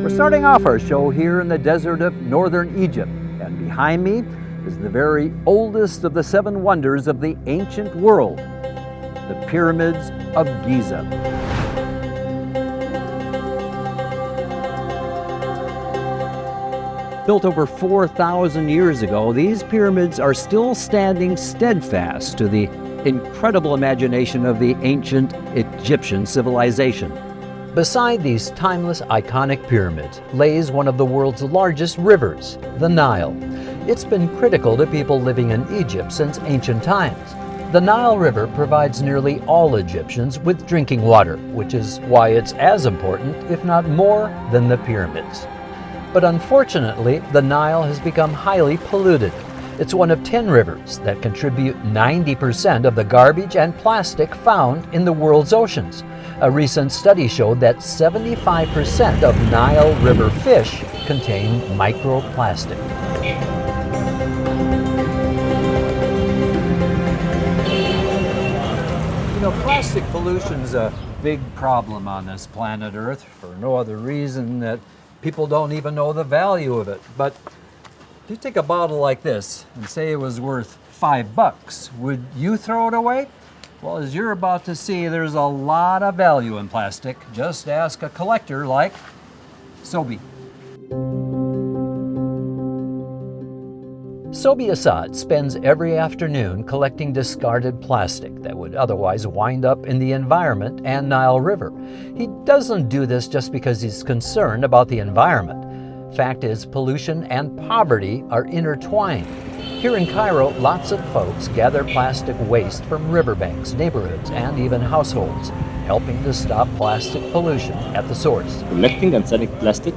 We're starting off our show here in the desert of northern Egypt, and behind me is the very oldest of the seven wonders of the ancient world, the pyramids of Giza. Built over 4,000 years ago, these pyramids are still standing steadfast to the incredible imagination of the ancient Egyptian civilization. Beside these timeless, iconic pyramids lays one of the world's largest rivers, the Nile. It's been critical to people living in Egypt since ancient times. The Nile River provides nearly all Egyptians with drinking water, which is why it's as important, if not more, than the pyramids. But unfortunately, the Nile has become highly polluted. It's one of 10 rivers that contribute 90% of the garbage and plastic found in the world's oceans. A recent study showed that 75% of Nile River fish contain microplastic. You know, plastic pollution's a big problem on this planet Earth for no other reason that people don't even know the value of it. But if you take a bottle like this and say it was worth $5, would you throw it away? Well, as you're about to see, there's a lot of value in plastic. Just ask a collector like Sabry. Sabry Assad spends every afternoon collecting discarded plastic that would otherwise wind up in the environment and Nile River. He doesn't do this just because he's concerned about the environment. Fact is, pollution and poverty are intertwined. Here in Cairo, lots of folks gather plastic waste from riverbanks, neighborhoods, and even households, helping to stop plastic pollution at the source. Collecting and selling plastic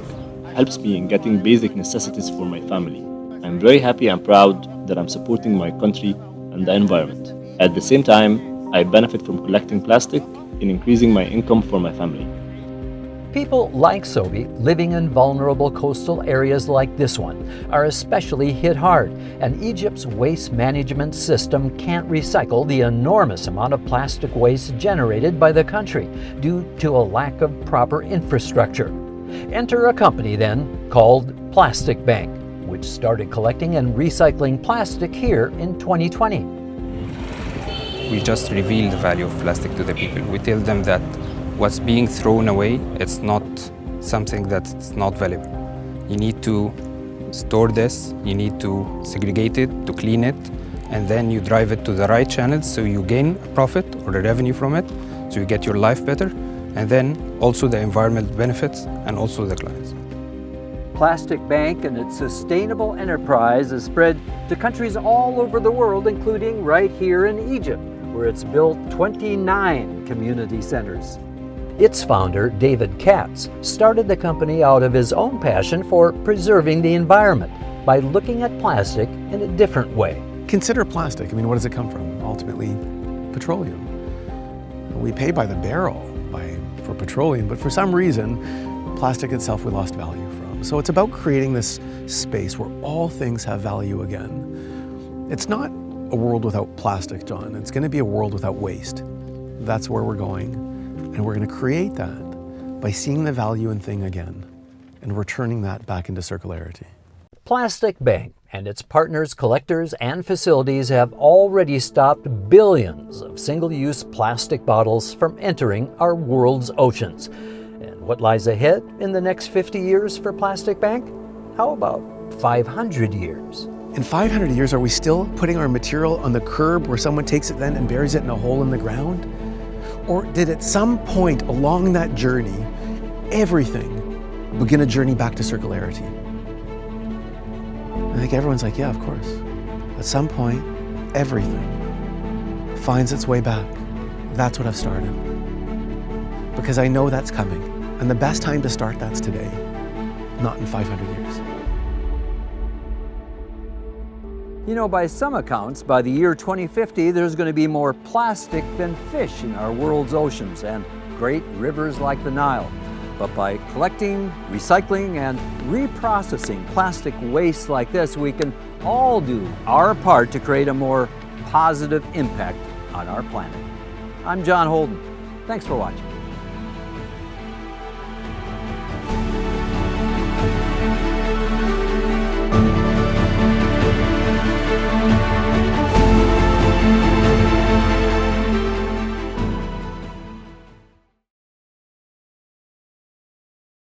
helps me in getting basic necessities for my family. I'm very happy and proud that I'm supporting my country and the environment. At the same time, I benefit from collecting plastic in increasing my income for my family. People like Sabry, living in vulnerable coastal areas like this one, are especially hit hard, and Egypt's waste management system can't recycle the enormous amount of plastic waste generated by the country due to a lack of proper infrastructure. Enter a company then called Plastic Bank, which started collecting and recycling plastic here in 2020. We just reveal the value of plastic to the people. We tell them that what's being thrown away, it's not something that's not valuable. You need to store this, you need to segregate it, to clean it, and then you drive it to the right channels so you gain a profit or a revenue from it, so you get your life better, and then also the environment benefits and also the clients. Plastic Bank and its sustainable enterprise is spread to countries all over the world, including right here in Egypt, where it's built 29 community centers. Its founder, David Katz, started the company out of his own passion for preserving the environment by looking at plastic in a different way. Consider plastic. I mean, what does it come from? Ultimately, petroleum. We pay by the barrel for petroleum, but for some reason, plastic itself we lost value from. So it's about creating this space where all things have value again. It's not a world without plastic, John. It's going to be a world without waste. That's where we're going. And we're going to create that by seeing the value in thing again and returning that back into circularity. Plastic Bank and its partners, collectors, and facilities have already stopped billions of single-use plastic bottles from entering our world's oceans. And what lies ahead in the next 50 years for Plastic Bank? How about 500 years? In 500 years, are we still putting our material on the curb where someone takes it then and buries it in a hole in the ground? Or did at some point along that journey, everything begin a journey back to circularity? I think everyone's like, yeah, of course. At some point, everything finds its way back. That's what I've started. Because I know that's coming. And the best time to start that's today, not in 500 years. You know, by some accounts, by the year 2050, there's going to be more plastic than fish in our world's oceans and great rivers like the Nile. But by collecting, recycling, and reprocessing plastic waste like this, we can all do our part to create a more positive impact on our planet. I'm John Holden. Thanks for watching.